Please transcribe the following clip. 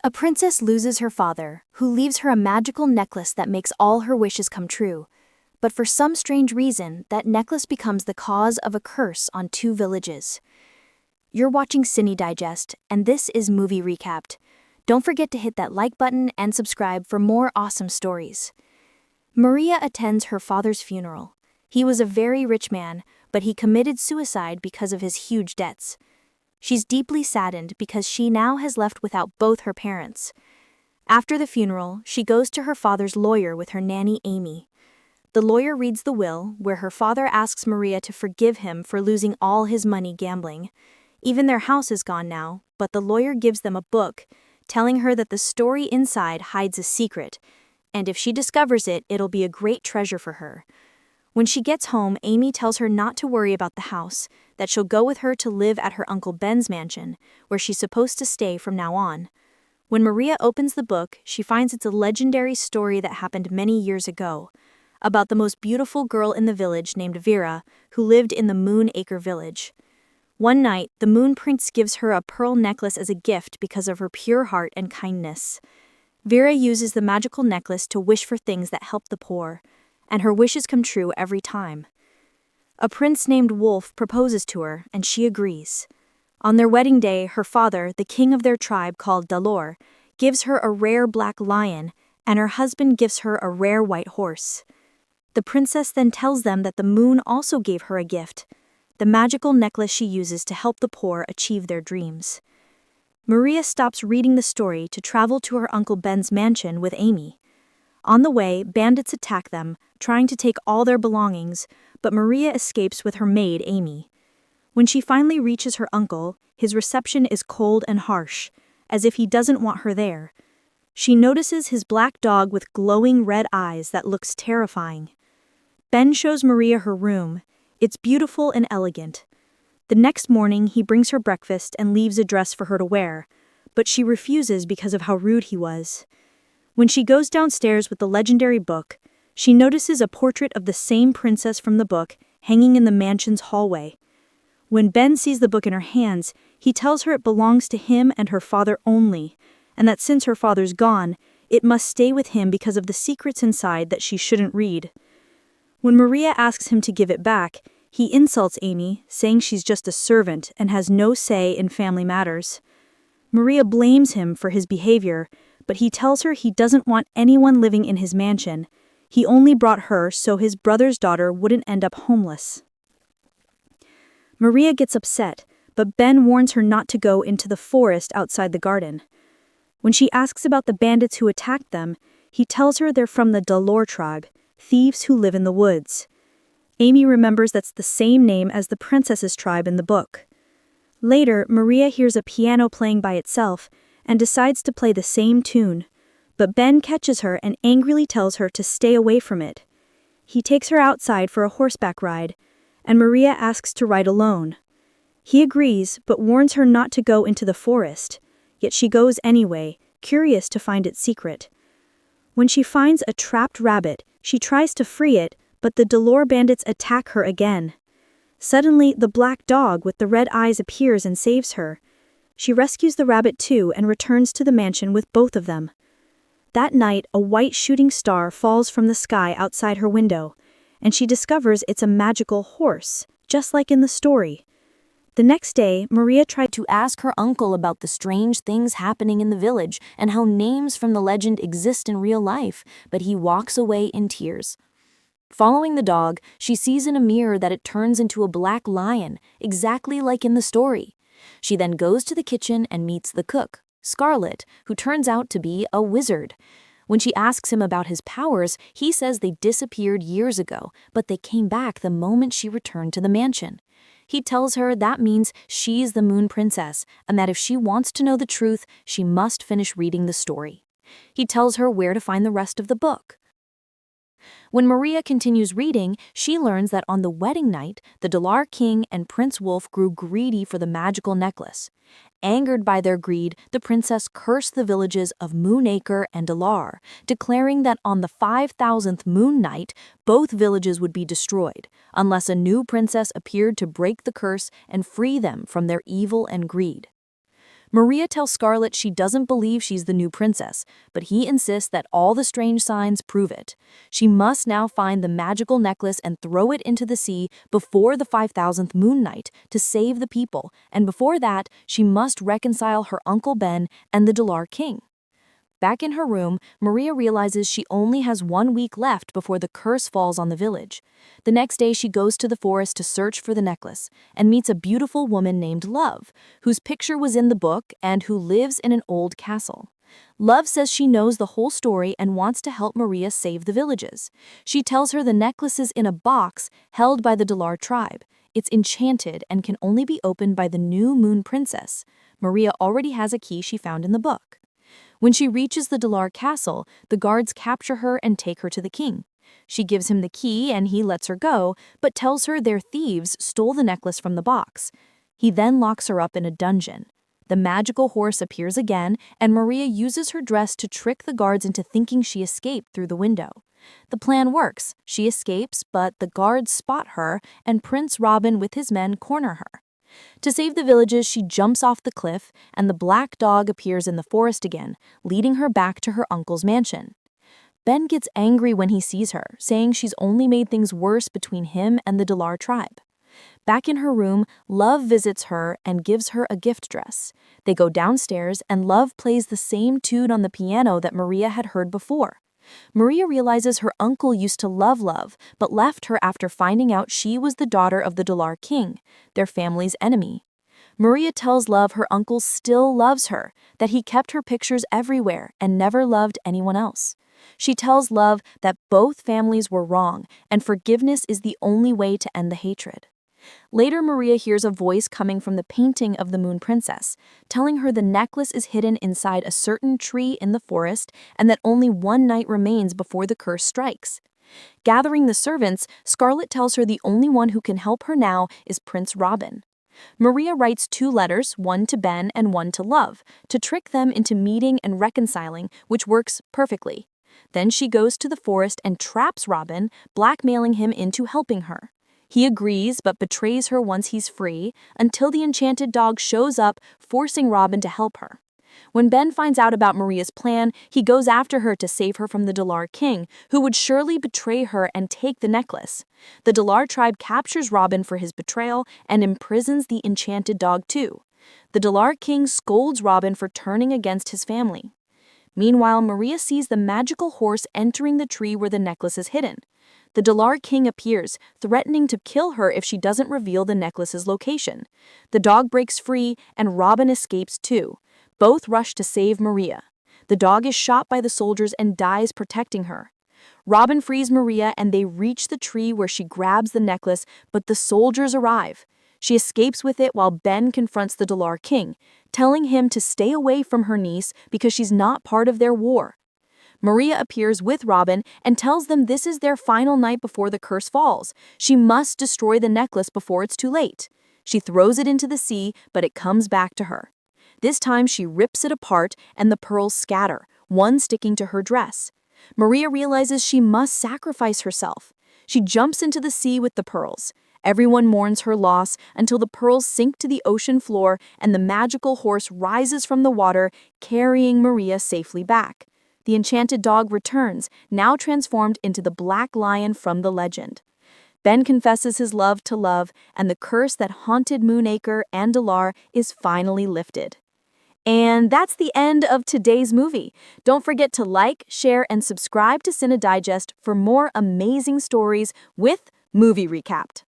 A princess loses her father, who leaves her a magical necklace that makes all her wishes come true. But for some strange reason, that necklace becomes the cause of a curse on 2 villages. You're watching CineDigest, and this is Movie Recapped. Don't forget to hit that like button and subscribe for more awesome stories. Maria attends her father's funeral. He was a very rich man, but he committed suicide because of his huge debts. She's deeply saddened because she now has left without both her parents. After the funeral, she goes to her father's lawyer with her nanny Amy. The lawyer reads the will, where her father asks Maria to forgive him for losing all his money gambling. Even their house is gone now, but the lawyer gives them a book, telling her that the story inside hides a secret, and if she discovers it, it'll be a great treasure for her. When she gets home, Amy tells her not to worry about the house, that she'll go with her to live at her Uncle Ben's mansion, where she's supposed to stay from now on. When Maria opens the book, she finds it's a legendary story that happened many years ago, about the most beautiful girl in the village named Vera, who lived in the Moonacre village. One night, the Moon Prince gives her a pearl necklace as a gift because of her pure heart and kindness. Vera uses the magical necklace to wish for things that help the poor, and her wishes come true every time. A prince named Wolf proposes to her, and she agrees. On their wedding day, her father, the king of their tribe called Dalor, gives her a rare black lion, and her husband gives her a rare white horse. The princess then tells them that the moon also gave her a gift, the magical necklace she uses to help the poor achieve their dreams. Maria stops reading the story to travel to her Uncle Ben's mansion with Amy. On the way, bandits attack them, trying to take all their belongings, but Maria escapes with her maid, Amy. When she finally reaches her uncle, his reception is cold and harsh, as if he doesn't want her there. She notices his black dog with glowing red eyes that looks terrifying. Ben shows Maria her room. It's beautiful and elegant. The next morning, he brings her breakfast and leaves a dress for her to wear, but she refuses because of how rude he was. When she goes downstairs with the legendary book, she notices a portrait of the same princess from the book hanging in the mansion's hallway. When Ben sees the book in her hands, he tells her it belongs to him and her father only, and that since her father's gone, it must stay with him because of the secrets inside that she shouldn't read. When Maria asks him to give it back, he insults Amy, saying she's just a servant and has no say in family matters. Maria blames him for his behavior, but he tells her he doesn't want anyone living in his mansion. He only brought her so his brother's daughter wouldn't end up homeless. Maria gets upset, but Ben warns her not to go into the forest outside the garden. When she asks about the bandits who attacked them, he tells her they're from the Dalor tribe, thieves who live in the woods. Amy remembers that's the same name as the princess's tribe in the book. Later, Maria hears a piano playing by itself and decides to play the same tune, but Ben catches her and angrily tells her to stay away from it. He takes her outside for a horseback ride, and Maria asks to ride alone. He agrees, but warns her not to go into the forest, yet she goes anyway, curious to find its secret. When she finds a trapped rabbit, she tries to free it, but the Dalor bandits attack her again. Suddenly, the black dog with the red eyes appears and saves her. She rescues the rabbit too and returns to the mansion with both of them. That night, a white shooting star falls from the sky outside her window, and she discovers it's a magical horse, just like in the story. The next day, Maria tried to ask her uncle about the strange things happening in the village and how names from the legend exist in real life, but he walks away in tears. Following the dog, she sees in a mirror that it turns into a black lion, exactly like in the story. She then goes to the kitchen and meets the cook, Scarlet, who turns out to be a wizard. When she asks him about his powers, he says they disappeared years ago, but they came back the moment she returned to the mansion. He tells her that means she's the Moon Princess, and that if she wants to know the truth, she must finish reading the story. He tells her where to find the rest of the book. When Maria continues reading, she learns that on the wedding night, the Dalor king and Prince Wolf grew greedy for the magical necklace. Angered by their greed, the princess cursed the villages of Moonacre and Dalor, declaring that on the 5,000th moon night, both villages would be destroyed, unless a new princess appeared to break the curse and free them from their evil and greed. Maria tells Scarlet she doesn't believe she's the new princess, but he insists that all the strange signs prove it. She must now find the magical necklace and throw it into the sea before the 5,000th moon night to save the people, and before that, she must reconcile her Uncle Ben and the Dalar King. Back in her room, Maria realizes she only has 1 week left before the curse falls on the village. The next day, she goes to the forest to search for the necklace and meets a beautiful woman named Love, whose picture was in the book and who lives in an old castle. Love says she knows the whole story and wants to help Maria save the villages. She tells her the necklace is in a box held by the Dalar tribe. It's enchanted and can only be opened by the new moon princess. Maria already has a key she found in the book. When she reaches the Dalar castle, the guards capture her and take her to the king. She gives him the key and he lets her go, but tells her their thieves stole the necklace from the box. He then locks her up in a dungeon. The magical horse appears again, and Maria uses her dress to trick the guards into thinking she escaped through the window. The plan works. She escapes, but the guards spot her, and Prince Robin with his men corner her. To save the villages, she jumps off the cliff, and the black dog appears in the forest again, leading her back to her uncle's mansion. Ben gets angry when he sees her, saying she's only made things worse between him and the Dalar tribe. Back in her room, Love visits her and gives her a gift dress. They go downstairs, and Love plays the same tune on the piano that Maria had heard before. Maria realizes her uncle used to love Love, but left her after finding out she was the daughter of the Dalar King, their family's enemy. Maria tells Love her uncle still loves her, that he kept her pictures everywhere and never loved anyone else. She tells Love that both families were wrong, and forgiveness is the only way to end the hatred. Later, Maria hears a voice coming from the painting of the Moon Princess, telling her the necklace is hidden inside a certain tree in the forest and that only 1 night remains before the curse strikes. Gathering the servants, Scarlet tells her the only one who can help her now is Prince Robin. Maria writes 2 letters, one to Ben and one to Love, to trick them into meeting and reconciling, which works perfectly. Then she goes to the forest and traps Robin, blackmailing him into helping her. He agrees but betrays her once he's free, until the enchanted dog shows up, forcing Robin to help her. When Ben finds out about Maria's plan, he goes after her to save her from the Dalar King, who would surely betray her and take the necklace. The Dalar tribe captures Robin for his betrayal and imprisons the enchanted dog too. The Dalar King scolds Robin for turning against his family. Meanwhile, Maria sees the magical horse entering the tree where the necklace is hidden. The Dalar King appears, threatening to kill her if she doesn't reveal the necklace's location. The dog breaks free, and Robin escapes too. Both rush to save Maria. The dog is shot by the soldiers and dies protecting her. Robin frees Maria, and they reach the tree where she grabs the necklace, but the soldiers arrive. She escapes with it while Ben confronts the Dalar King, telling him to stay away from her niece because she's not part of their war. Maria appears with Robin and tells them this is their final night before the curse falls. She must destroy the necklace before it's too late. She throws it into the sea, but it comes back to her. This time she rips it apart and the pearls scatter, one sticking to her dress. Maria realizes she must sacrifice herself. She jumps into the sea with the pearls. Everyone mourns her loss until the pearls sink to the ocean floor and the magical horse rises from the water, carrying Maria safely back. The enchanted dog returns, now transformed into the black lion from the legend. Ben confesses his love to Love, and the curse that haunted Moonacre and Dalar is finally lifted. And that's the end of today's movie. Don't forget to like, share, and subscribe to CineDigest for more amazing stories with Movie Recapped.